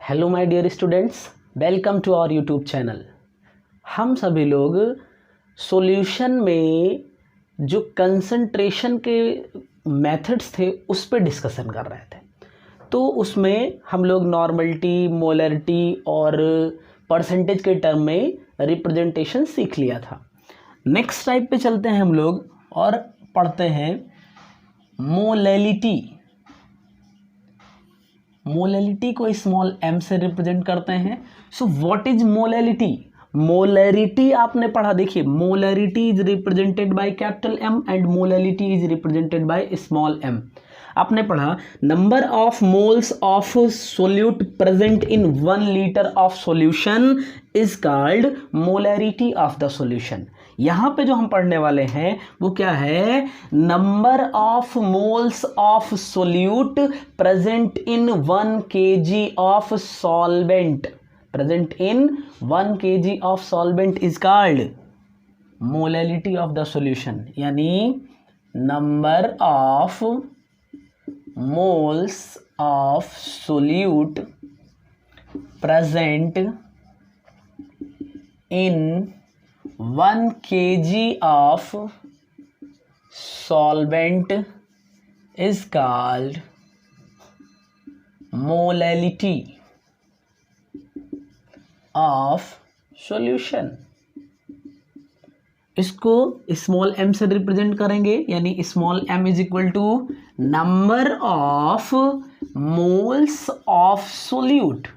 Hello my dear students, welcome to our YouTube channel. हम सभी लोग सॉल्यूशन में जो कंसंट्रेशन के मेथड्स थे उस पर डिस्कशन कर रहे थे। तो उसमें हम लोग नॉर्मलिटी, मोलरिटी और परसेंटेज के टर्म में रिप्रेजेंटेशन सीख लिया था। नेक्स्ट टाइप पे चलते हैं हम लोग और पढ़ते हैं मोलैलिटी। मोलैलिटी को स्मॉल m से रिप्रेजेंट करते हैं। So what is molality? Molarity आपने पढ़ा, देखिए molarity is represented by capital M and molality is represented by small m। आपने पढ़ा number of moles of solute present in 1 litre of solution is called molarity of the solution. यहां पे जो हम पढ़ने वाले हैं वो क्या है? Number of moles of solute present in 1 kg of solvent. Present in 1 kg of solvent is called molality of the solution, यानी number of moles of solute present in 1 kg of solvent is called molality of solution। इसको small m से represent करेंगे, यानी small m is equal to number of moles of solute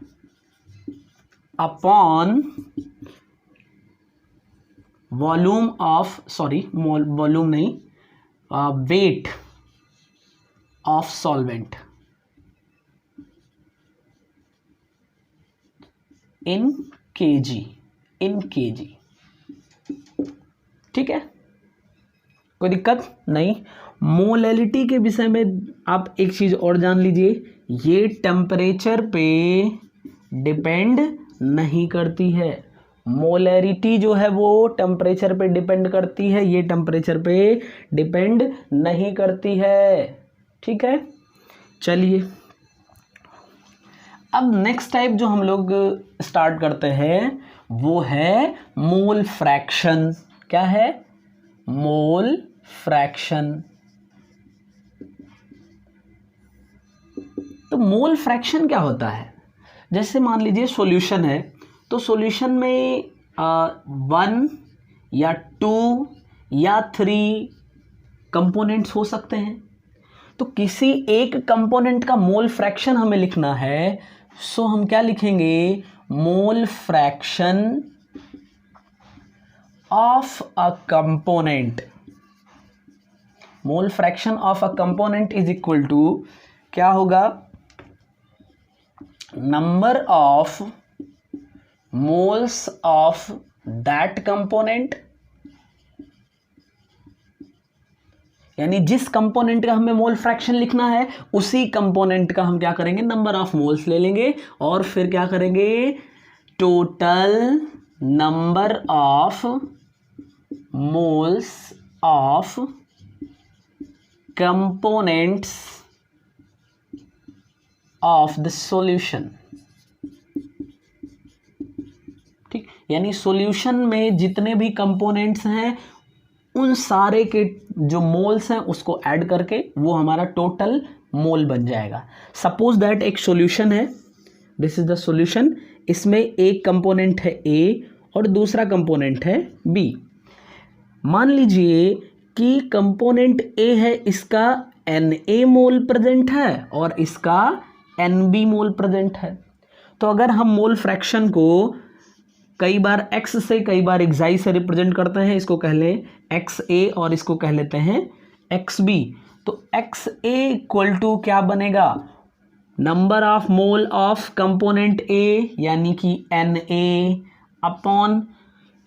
upon volume of, sorry volume नहीं, weight of solvent in kg, in kg। ठीक है, कोई दिक्कत नहीं। मोलैलिटी के विषय में आप एक चीज और जान लीजिए, ये टेम्परेचर पे डिपेंड नहीं करती है। मोलैरिटी जो है वो टेम्परेचर पे डिपेंड करती है, ये टेम्परेचर पे डिपेंड नहीं करती है। ठीक है, चलिए अब नेक्स्ट टाइप जो हम लोग स्टार्ट करते हैं वो है मोल फ्रैक्शन। क्या है? Mole fraction. तो मोल फ्रैक्शन क्या होता है? जैसे मान लीजिए सॉल्यूशन है, तो सॉल्यूशन में 1 या 2 या 3 कंपोनेंट्स हो सकते हैं। तो किसी एक कंपोनेंट का मोल फ्रैक्शन हमें लिखना है, सो हम क्या लिखेंगे? Mole fraction of a component। Mole fraction of a component is equal to क्या होगा? Number of moles of that component, यानी जिस कंपोनेंट का हमें मोल फ्रैक्शन लिखना है उसी कंपोनेंट का हम क्या करेंगे? नंबर ऑफ मोल्स ले लेंगे और फिर क्या करेंगे? Total number of moles of components of the solution। ठीक, यानी सॉल्यूशन में जितने भी कंपोनेंट्स हैं उन सारे के जो मोल्स हैं उसको ऐड करके वो हमारा टोटल मोल बन जाएगा। सपोज दैट एक सॉल्यूशन है, दिस इज द सॉल्यूशन, इसमें एक कंपोनेंट है A और दूसरा कंपोनेंट है B। मान लीजिए कि कंपोनेंट A है, इसका Na मोल प्रेजेंट है और इसका Nb मोल प्रेजेंट है। तो अगर हम मोल फ्रैक्शन को कई बार x से कई बार xi से रिप्रेजेंट करते हैं, इसको कह लें xa और इसको कह लेते हैं xb। तो xa इक्वल टू क्या बनेगा? Number of mole of component A यानी कि Na अपॉन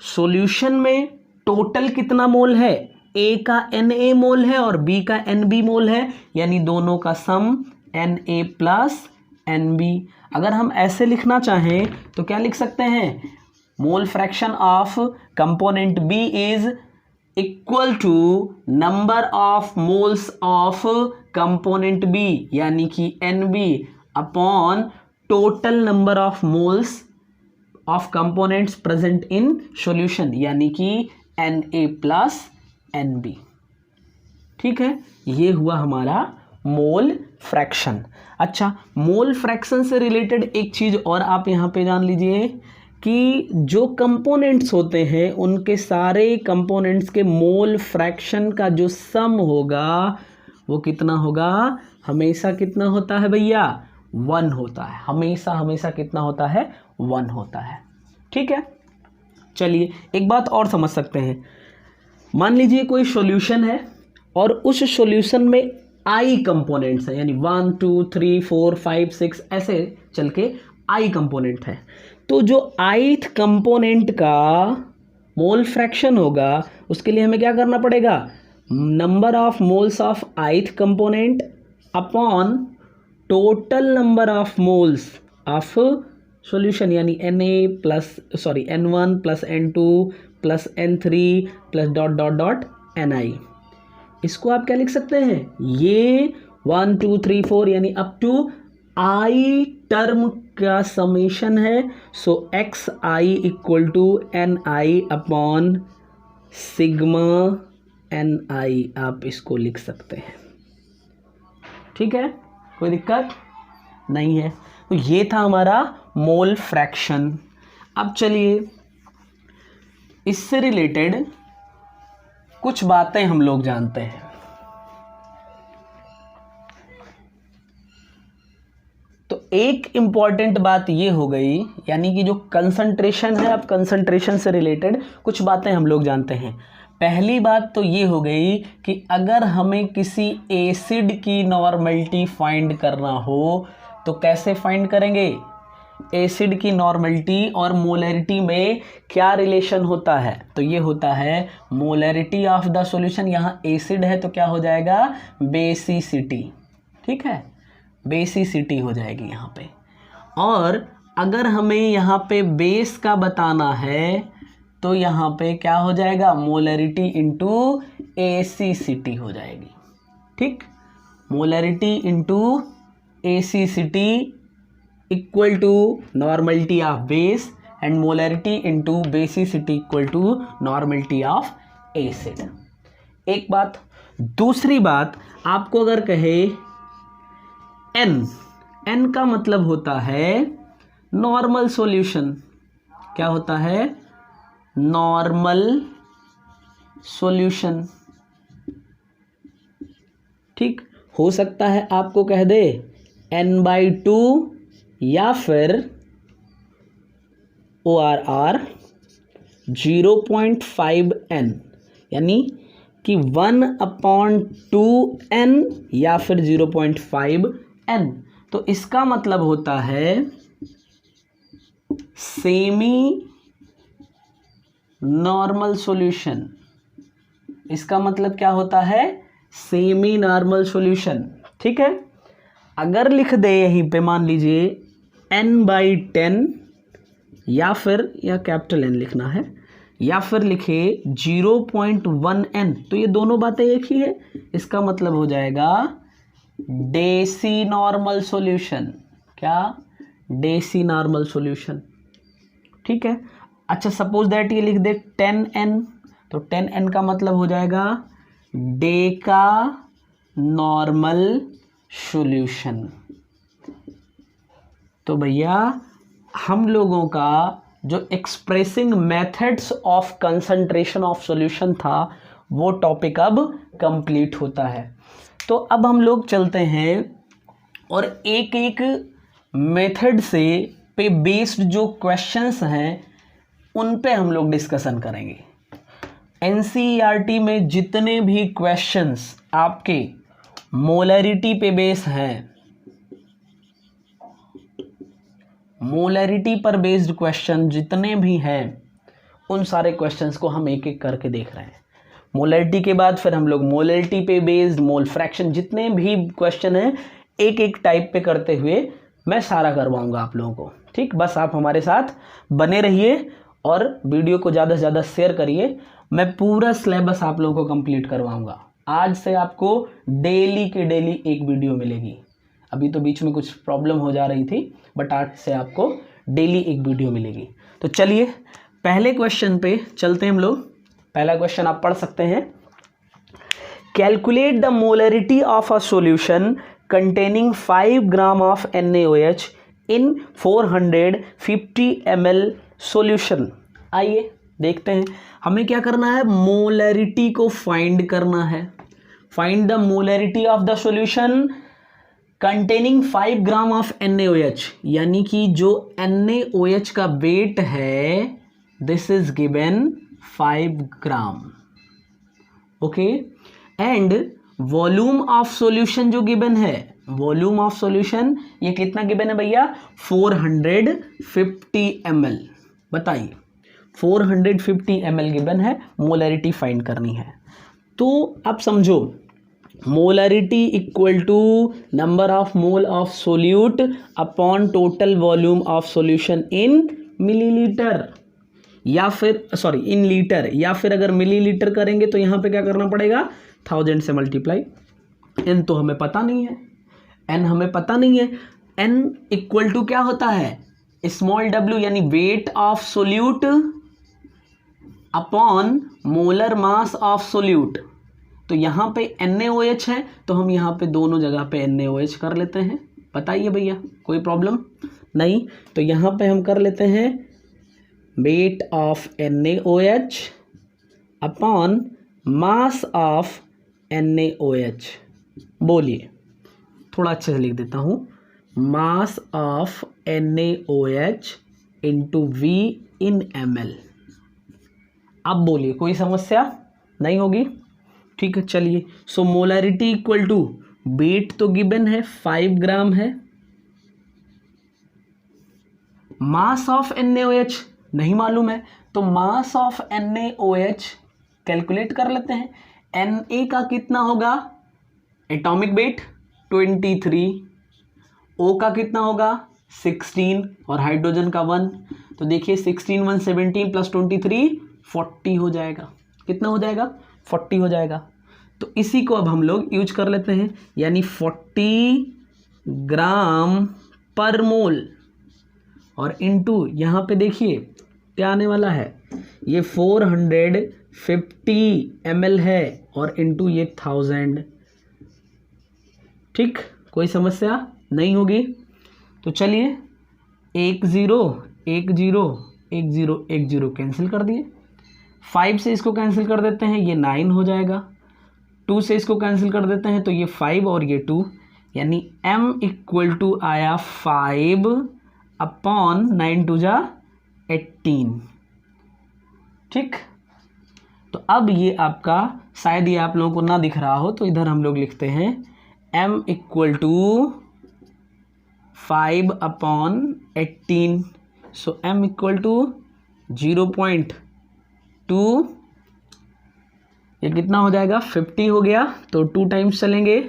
सॉल्यूशन में टोटल कितना मोल है? A का Na मोल है और B का Nb मोल है, यानी दोनों का सम Na प्लस Nb। अगर हम ऐसे लिखना चाहें तो क्या लिख सकते हैं? Mole fraction of component B is equal to number of moles of component B यानी कि Nb upon total number of moles of components present in solution, यानी कि Na प्लस Nb। ठीक है, ये हुआ हमारा मोल फ्रैक्शन। अच्छा, मोल फ्रैक्शन से रिलेटेड एक चीज और आप यहां पे जान लीजिए कि जो कंपोनेंट्स होते हैं उनके सारे कंपोनेंट्स के मोल फ्रैक्शन का जो सम होगा वो कितना होगा, हमेशा कितना होता है भैया, 1 होता है। हमेशा हमेशा कितना होता है, 1 होता है। ठीक है, चलिए एक बात और समझ सकते हैं। मान लीजिए कोई सॉल्यूशन है और उस सॉल्यूशन में आई कंपोनेंट्स है, यानी 1 2 3 4 5 6 ऐसे चल के आई कंपोनेंट है। तो जो आईथ कंपोनेंट का मोल फ्रैक्शन होगा उसके लिए हमें क्या करना पड़ेगा, number of moles of ith component upon total number of moles of solution, यानी N1 plus N2 plus N3 plus dot dot dot Ni। इसको आप क्या लिख सकते हैं, ये 1 2 3 4 यानी अप टू आई टर्म का समेशन है। So xi equal to Ni upon sigma Ni, आप इसको लिख सकते हैं। ठीक है, कोई दिक्कत नहीं है। तो ये था हमारा मोल फ्रैक्शन। अब चलिए इससे रिलेटेड कुछ बातें हम लोग जानते हैं। तो एक इंपॉर्टेंट बात ये हो गई, यानी कि जो कंसंट्रेशन है, अब कंसंट्रेशन से रिलेटेड कुछ बातें हम लोग जानते हैं। पहली बात तो ये हो गई कि अगर हमें किसी एसिड की नॉर्मलिटी फाइंड करना हो तो कैसे फाइंड करेंगे, एसिड की नॉर्मलिटी और मोलैरिटी में क्या रिलेशन होता है, तो ये होता है मोलैरिटी ऑफ द सॉल्यूशन। यहाँ एसिड है तो क्या हो जाएगा, बेसिसिटी। ठीक है, बेसिसिटी हो जाएगी यहाँ पे। और अगर हमें यहाँ पे बेस का बताना है तो यहाँ पे क्या हो जाएगा, मोलैरिटी इंटू एसिसिटी हो जाएगी। ठीक, molarity into acidity equal to normality of base and molarity into basicity equal to normality of acid. एक बात। दूसरी बात, आपको अगर कहे n का मतलब होता है नॉर्मल सॉल्यूशन। क्या होता है, नॉर्मल सॉल्यूशन। ठीक, हो सकता है आपको कह दे n/2 या फिर ORR 0.5n, यानी कि 1/2n या फिर 0.5n। तो इसका मतलब होता है सेमी नॉर्मल सॉल्यूशन। इसका मतलब क्या होता है, सेमी नॉर्मल सॉल्यूशन। ठीक है, अगर लिख दे यहीं पे मान लीजिए n/10 या फिर या कैपिटल N लिखना है, या फिर लिखे 0.1n, तो ये दोनों बातें एक ही है। इसका मतलब हो जाएगा डेसी नॉर्मल सॉल्यूशन। क्या, डेसी नॉर्मल सॉल्यूशन। ठीक है, अच्छा सपोज दैट ये लिख दे 10n, तो 10n का मतलब हो जाएगा डेका नॉर्मल सॉल्यूशन। तो भैया हम लोगों का जो expressing methods of concentration of solution था वो टॉपिक अब कंप्लीट होता है। तो अब हम लोग चलते हैं और एक एक मेथड से पे बेस्ड जो क्वेश्चंस हैं उन पे हम लोग डिस्कशन करेंगे। एनसीईआरटी में जितने भी क्वेश्चंस आपके मोलैरिटी पे बेस हैं, मोलैरिटी पर बेस्ड क्वेश्चन जितने भी हैं उन सारे क्वेश्चंस को हम एक एक करके देख रहे हैं। मोलैरिटी के बाद फिर हम लोग मोलैरिटी पे बेस्ड, मोल फ्रैक्शन, जितने भी क्वेश्चन हैं एक एक टाइप पे करते हुए मैं सारा करवाऊंगा आप लोगों को। ठीक, बस आप हमारे साथ बने रहिए और वीडियो को ज़्यादा से ज़्यादा शेयर करिए। मैं पूरा सिलेबस आप लोगों को कंप्लीट करवाऊंगा। आज से आपको डेली के डेली एक वीडियो मिलेगी। अभी तो बीच में कुछ प्रॉब्लम हो जा रही थी बट आज से आपको डेली एक वीडियो मिलेगी। तो चलिए पहले क्वेश्चन पे चलते हैं हम लोग। पहला क्वेश्चन आप पढ़ सकते हैं। Calculate the molarity of a solution containing 5 gram of NaOH in 450 ml solution. आइए देखते हैं, हमें क्या करना है, मोलरिटी को फाइंड करना है। Find the molarity of the solution containing 5 gram of NaOH, यानी कि जो NaOH का वेट है this is given 5 gram, okay. And volume of solution जो गिवन है, वॉल्यूम ऑफ सॉल्यूशन ये कितना गिवन है भैया, 450 ml। बताइए 450 ml गिवन है, मोलरिटी फाइंड करनी है। तो आप समझो molarity equal to number of mole of solute upon total volume of solution in millilitre, या फिर सॉरी इन लीटर, या फिर अगर मिलीलीटर करेंगे तो यहाँ पे क्या करना पड़ेगा, 1000 से मल्टीप्लाई। एन तो हमें पता नहीं है, एन हमें पता नहीं है। एन इक्वल टू क्या होता है, स्मॉल w यानी weight of solute upon molar mass of solute. तो यहाँ पे NaOH है तो हम यहाँ पे दोनों जगह पे NaOH कर लेते हैं। बताइए भैया कोई प्रॉब्लम नहीं। तो यहाँ पे हम कर लेते हैं weight of NaOH upon mass of NaOH। बोलिए, थोड़ा अच्छे से लिख देता हूँ, mass of NaOH into V in ml। अब बोलिए कोई समस्या नहीं होगी, ठीक है। चलिए सो मोलरिटी इक्वल टू वेट तो गिवन है 5 ग्राम है, मास ऑफ NaOH नहीं मालूम है, तो मास ऑफ NaOH कैलकुलेट कर लेते हैं। Na का कितना होगा, एटॉमिक वेट 23, O का कितना होगा 16 और हाइड्रोजन का 1। तो देखिए 16 1 17 प्लस 23 40 हो जाएगा। कितना हो जाएगा, 40 हो जाएगा। तो इसी को अब हम लोग यूज कर लेते हैं, यानी 40 ग्राम पर मोल और इनटू यहाँ पे देखिए क्या आने वाला है, ये 450 ml है और इनटू ये 1000। ठीक, कोई समस्या नहीं होगी। तो चलिए 1 0 1 0 1 0 1 0 कैंसिल कर दिए, 5 से इसको कैंसिल कर देते हैं, ये 9 हो जाएगा। 2 से इसको कैंसिल कर देते हैं तो ये 5 और ये 2, यानी m इक्वल टू आया 5 अपॉन 9 2 जा 18। ठीक, तो अब ये आपका शायद ये आप लोगों को ना दिख रहा हो तो इधर हम लोग लिखते हैं m equal to 5 upon 18। So m equal to 0.2, ये कितना हो जाएगा 50 हो गया, तो 2 टाइम्स चलेंगे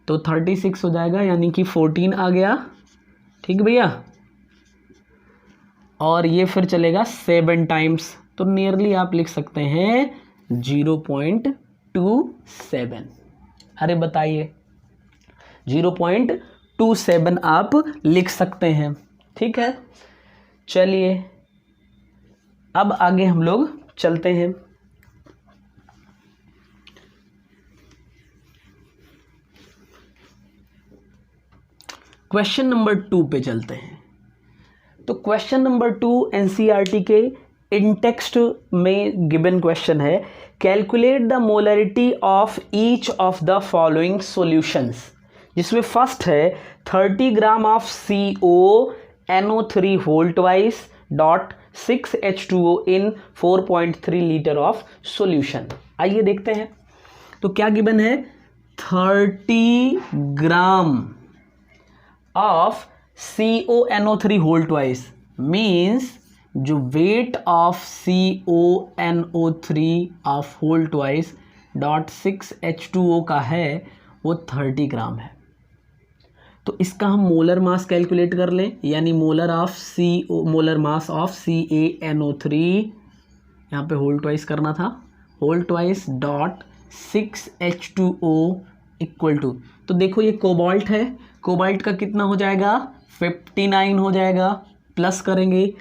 तो 36 हो जाएगा, यानी कि 14 आ गया। ठीक भैया, और ये फिर चलेगा 7 टाइम्स, तो नियरली आप लिख सकते हैं 0.27। अरे बताइए 0.27 आप लिख सकते हैं। ठीक है, चलिए अब आगे हम लोग चलते हैं। क्वेश्चन नंबर 2 पे चलते हैं। तो क्वेश्चन नंबर 2 एनसीईआरटी के इन टेक्स्ट में गिवन क्वेश्चन है, calculate the molarity of each of the following solutions, जिसमें फर्स्ट है 30 gram of CONO3 whole twice dot 6H2O in 4.3 litre of solution. आइए देखते हैं, तो क्या गिवन है, 30 gram of CONO3 whole twice means जो weight of CONO3 of whole twice dot 6H2O का है वो 30 ग्राम है। तो इसका हम मोलर मास कैलकुलेट कर लें, यानी मोलर मास ऑफ CaNO3, यहाँ पे होल ट्वाइस करना था, होल twice dot 6H2O equal to, तो देखो ये कोबाल्ट है, कोबाल्ट का कितना हो जाएगा 59 हो जाएगा, प्लस करेंगे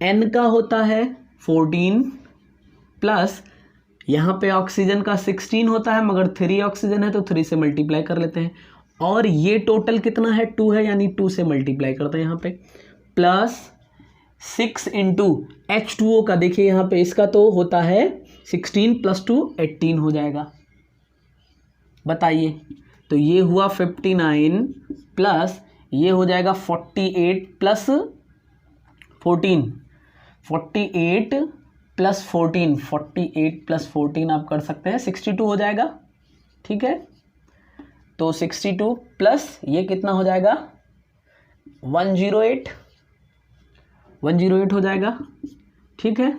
N का होता है 14 प्लस यहाँ पे ऑक्सीजन का 16 होता है, मगर 3 ऑक्सीजन है तो 3 से मल्टीप्लाई कर लेते हैं, और ये टोटल कितना है 2 है, यानी 2 से मल्टीप्लाई करते हैं यहाँ पे, प्लस 6 इंटू H2O का, देखिए यहाँ पे इसका तो होता है 16 प्लस 2 18 हो जाएगा। बताइए, तो ये हुआ 59 प्लस ये हो जाएगा 48 प्लस 14, 48 प्लस 14, 48 प्लस 14 आप कर सकते हैं 62 हो जाएगा। ठीक है, तो 62 प्लस ये कितना हो जाएगा 108 हो जाएगा। ठीक है,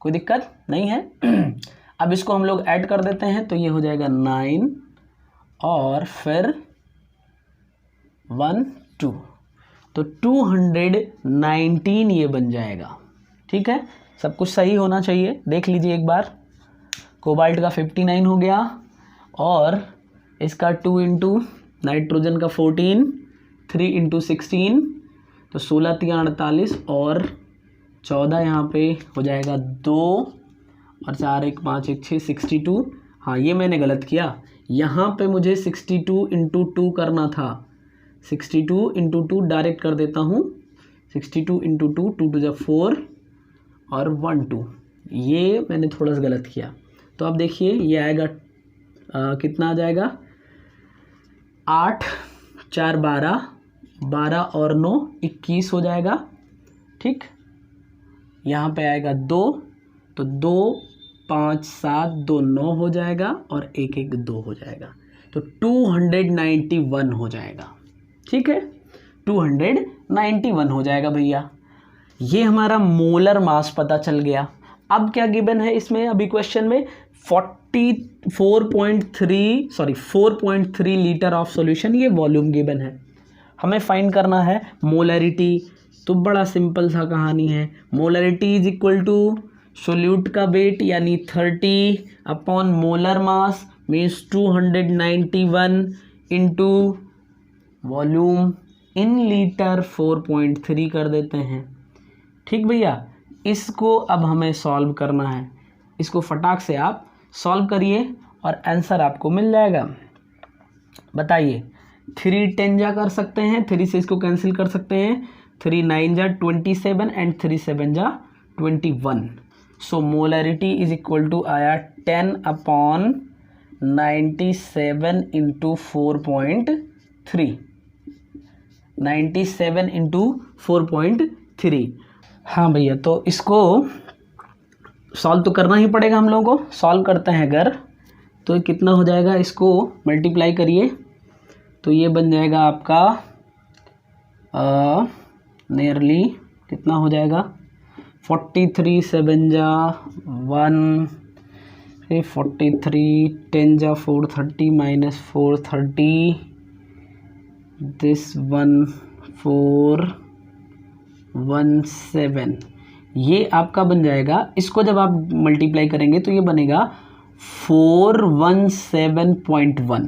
कोई दिक्कत नहीं है। अब इसको हम लोग ऐड कर देते हैं, तो ये हो जाएगा 9 और फिर 1 2, तो 219 ये बन जाएगा। ठीक है, सब कुछ सही होना चाहिए, देख लीजिए एक बार। कोबाल्ट का 59 हो गया और इसका 2 इंटू नाइट्रोजन का 14, 3 इंटू 16, तो 16 3 48 और 14 यहाँ पे हो जाएगा 2 और 4 1 5 1 6 62। हाँ, ये मैंने गलत किया, यहाँ पे मुझे 62 इंटू 2 करना था, 62 इंटू 2 डायरेक्ट कर देता हूँ, 62 इंटू 2, 2 टू जा 4 और 1 2, ये मैंने थोड़ा सा गलत किया। तो अब देखिए ये आएगा कितना आ जाएगा 8 4 12, 12 और 9 21 हो जाएगा। ठीक, यहाँ पे आएगा 2, तो 2 5 7 2 9 हो जाएगा और 1 1 2 हो जाएगा, तो 291 हो जाएगा। ठीक है, 291 हो जाएगा भैया। ये हमारा मोलर मास पता चल गया। अब क्या गिवन है इसमें, अभी क्वेश्चन में 4.3 लीटर ऑफ सॉल्यूशन, ये वॉल्यूम गिवन है, हमें फाइंड करना है मोलरिटी। तो बड़ा सिंपल सा कहानी है, molarity is equal to solute का वेट यानी 30 upon molar mass means 291 into volume in litre 4.3 कर देते हैं। ठीक भैया, इसको अब हमें सॉल्व करना है, इसको फटाक से आप सॉल्व करिए और आंसर आपको मिल जाएगा। बताइए, 3 10 जा कर सकते हैं, 3 से इसको कैंसिल कर सकते हैं, 3 9 जा 27 एंड 3 7 जा 21। सो मोलरिटी इज इक्वल टू आया 10 अपॉन 97 इंटू 4.3, 97 इंटू 4.3। हाँ भैया, तो इसको सॉल्व तो करना ही पड़ेगा हम लोगों को। सॉल्व करते हैं अगर, तो कितना हो जाएगा, इसको मल्टीप्लाई करिए तो ये बन जाएगा आपका नियरली कितना हो जाएगा 43 7 जा 1, 43 10 जा 430 माइनस 430, दिस 1417, ये आपका बन जाएगा। इसको जब आप मल्टीप्लाई करेंगे तो ये बनेगा 417.1।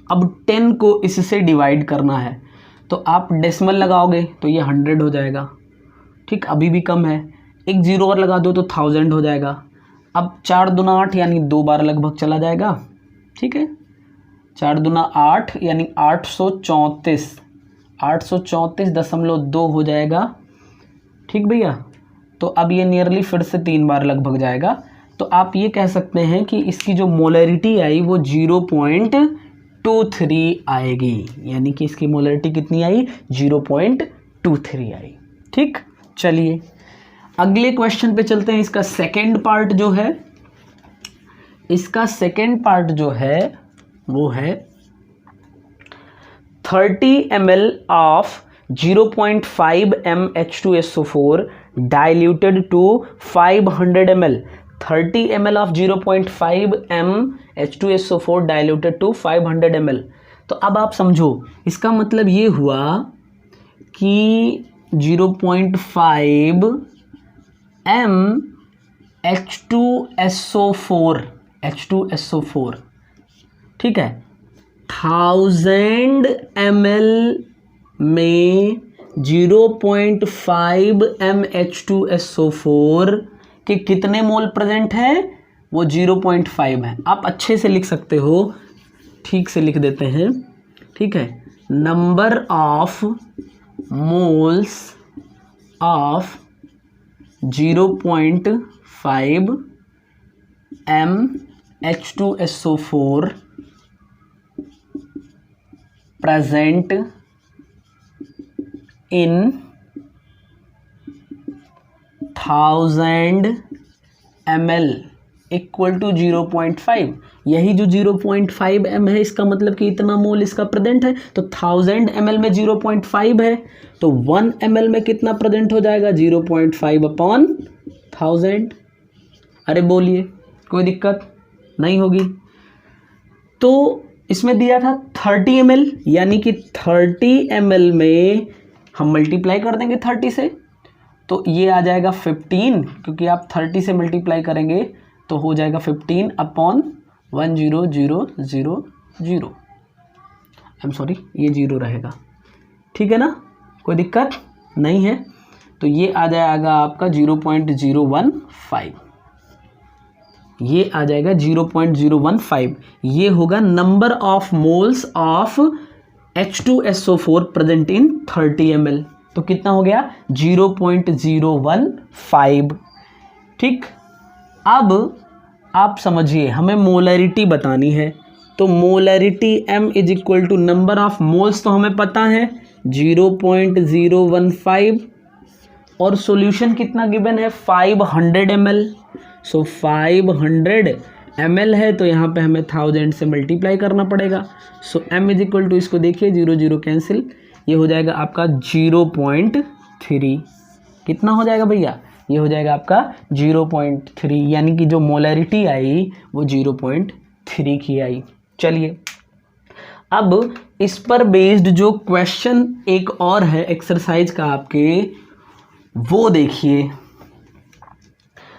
अब 10 को इससे डिवाइड करना है, तो आप डेसिमल लगाओगे तो ये 100 हो जाएगा। ठीक, अभी भी कम है, एक जीरो और लगा दो तो 1000 हो जाएगा। अब 4 दूना 8 यानी 2 बार लगभग चला जाएगा। ठीक है, 4 दूना 8 यानी 834.2 हो जाएगा। ठीक भैया, तो अब ये नियरली फिर से 3 बार लगभग जाएगा। तो आप ये कह सकते हैं कि इसकी जो मोलरिटी आई वो 0.23 आएगी, यानी कि इसकी मोलरिटी कितनी आई 0.23 आई। ठीक, चलिए अगले क्वेश्चन पे चलते हैं। इसका सेकेंड पार्ट जो है, इसका सेकेंड पार्ट जो है वो है 30 ml of 0.5 m H2SO4 diluted to 500 ml, 30 ml of 0.5 m H2SO4 diluted to 500 ml। तो अब आप समझो, इसका मतलब ये हुआ कि 0.5 m H2SO4, ठीक है, 1000 ml में 0.5 MH2SO4 के कितने मोल प्रेजेंट है? वो 0.5 है। आप अच्छे से लिख सकते हो, ठीक से लिख देते हैं, ठीक है। Number of moles of 0.5 MH2SO4 present in 1000 ml equal to 0.5। यही जो 0.5 m है, इसका मतलब कि इतना मोल इसका प्रेजेंट है। तो 1000 ml में 0.5 है, तो 1 ml में कितना प्रेजेंट हो जाएगा? 0.5 अपॉन 1000। अरे बोलिए, कोई दिक्कत नहीं होगी। तो इसमें दिया था 30 ml, यानी कि 30 ml में हम मल्टीप्लाई कर देंगे 30 से, तो ये आ जाएगा 15, क्योंकि आप 30 से मल्टीप्लाई करेंगे तो हो जाएगा 15 अपॉन 10000। आई एम सॉरी, ये 0 रहेगा, ठीक है ना, कोई दिक्कत नहीं है। तो ये आ जाएगा आपका 0.015, ये आ जाएगा 0.015। ये होगा number of moles of H2SO4 present in 30 ml। तो कितना हो गया? 0.015। ठीक, अब आप समझिए, हमें मोलरिटी बतानी है। तो molarity M is equal to number of moles तो हमें पता है 0.015, और सॉल्यूशन कितना गिवन है? 500 ml। सो 500 ml है, तो यहाँ पे हमें 1000 से मल्टीप्लाई करना पड़ेगा। सो M इज इक्वल टू, इसको देखिए 0 0 कैंसिल, ये हो जाएगा आपका 0.3। कितना हो जाएगा भैया? ये हो जाएगा आपका 0.3, यानी कि जो मोलरिटी आई वो 0.3 की आई। चलिए, अब इस पर बेस्ड जो क्वेश्चन एक और है एक्सरसाइज का आपके, वो देखिए।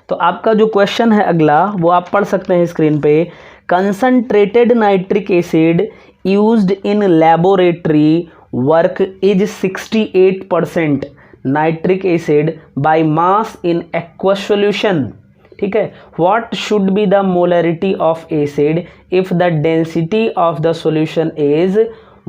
तो आपका जो क्वेश्चन है अगला, वो आप पढ़ सकते हैं स्क्रीन पे। Concentrated nitric acid used in laboratory work is 68% nitric acid by mass in aqueous solution. ठीक है, what should be the molarity of acid if the density of the solution is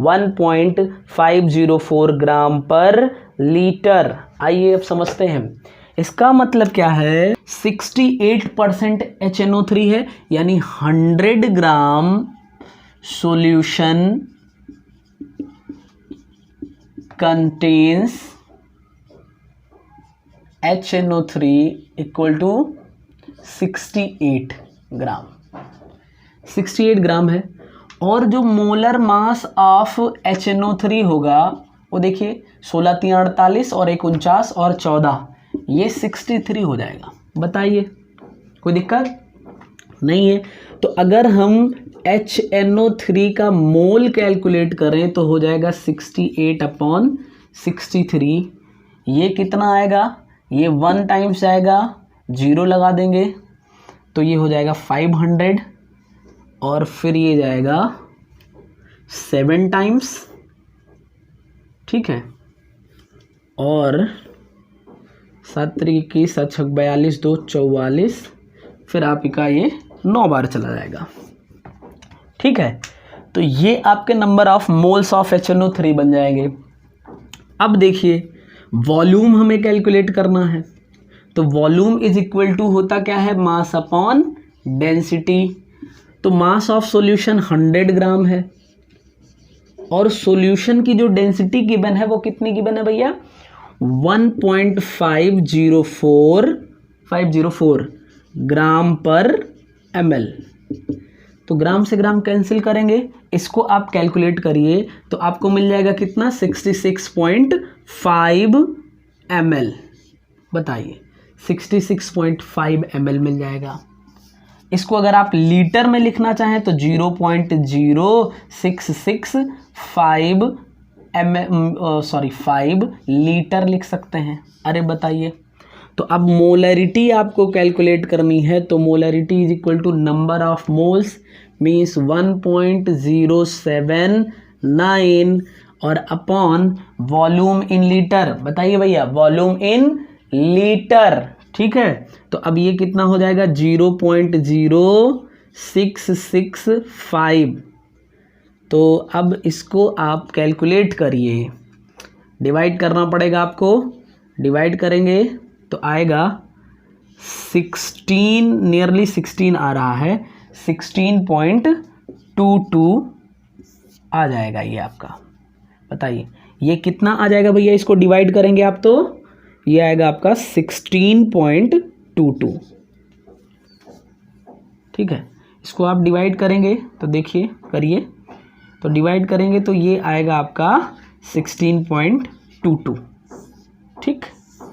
1.504 ग्राम पर लीटर। आइए अब समझते हैं, इसका मतलब क्या है? 68% HNO3 है, यानी 100 gram solution contains HNO3 equal to 68 gram. 68 gram है, और जो मोलर मास ऑफ HNO3 होगा वो देखिए 16 3 48 और 1 49 और 14, ये 63 हो जाएगा। बताइए, कोई दिक्कत नहीं है। तो अगर हम HNO3 का मोल कैलकुलेट करें तो हो जाएगा 68 अपॉन 63। ये कितना आएगा? ये 1 टाइम्स आएगा, 0 लगा देंगे तो ये हो जाएगा 500, और फिर ये जाएगा 7 टाइम्स, ठीक है, और 7 3 21 7 6 42 2 44, फिर आपका ये 9 बार चला जाएगा। ठीक है, तो ये आपके number of moles of HNO3 बन जाएंगे। अब देखिए, वॉल्यूम हमें कैलकुलेट करना है। तो वॉल्यूम इज इक्वल टू होता क्या है? Mass upon density. तो मास ऑफ सॉल्यूशन 100 ग्राम है, और सॉल्यूशन की जो डेंसिटी गिवन है वो कितनी गिवन है भैया? 1.504 ग्राम पर ml। तो ग्राम से ग्राम कैंसिल करेंगे, इसको आप कैलकुलेट करिए तो आपको मिल जाएगा कितना? 66.5 ml। बताइए, 66.5 ml मिल जाएगा। इसको अगर आप लीटर में लिखना चाहें तो 0.0665 5 लीटर लिख सकते हैं। अरे बताइए, तो अब मोलरिटी आपको कैलकुलेट करनी है। तो molarity is equal to number of moles means 1.079, और अपॉन वॉल्यूम इन लीटर, बताइए भैया वॉल्यूम इन लीटर, ठीक है। तो अब ये कितना हो जाएगा 0.0665। तो अब इसको आप कैलकुलेट करिए, डिवाइड करना पड़ेगा आपको, डिवाइड करेंगे तो आएगा 16, नियरली 16 आ रहा है, 16.22 आ जाएगा ये आपका। बताइए ये कितना आ जाएगा भैया, इसको डिवाइड करेंगे आप तो ये आएगा आपका 16.22, ठीक है। इसको आप डिवाइड करेंगे तो देखिए करिए, तो डिवाइड करेंगे तो ये आएगा आपका 16.22, ठीक।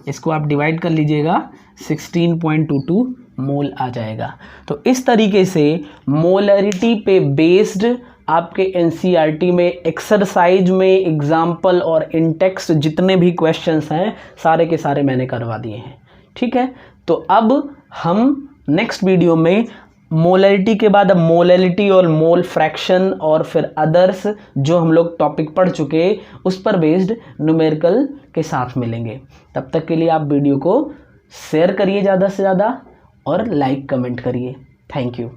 इसको आप डिवाइड कर लीजिएगा, 16.22 मोल आ जाएगा। तो इस तरीके से मोलरिटी पे बेस्ड आपके एनसीईआरटी में एक्सरसाइज में एग्जाम्पल और इन टेक्स्ट जितने भी क्वेश्चंस हैं सारे के सारे मैंने करवा दिए हैं, ठीक है। तो अब हम नेक्स्ट वीडियो में मोलरिटी के बाद अब मोलरिटी और मोल फ्रैक्शन और फिर अदर्स जो हम लोग टॉपिक पढ़ चुके उस पर बेस्ड न्यूमेरिकल के साथ मिलेंगे। तब तक के लिए आप वीडियो को शेयर करिए ज़्यादा से ज़्यादा और लाइक कमेंट करिए। Thank you.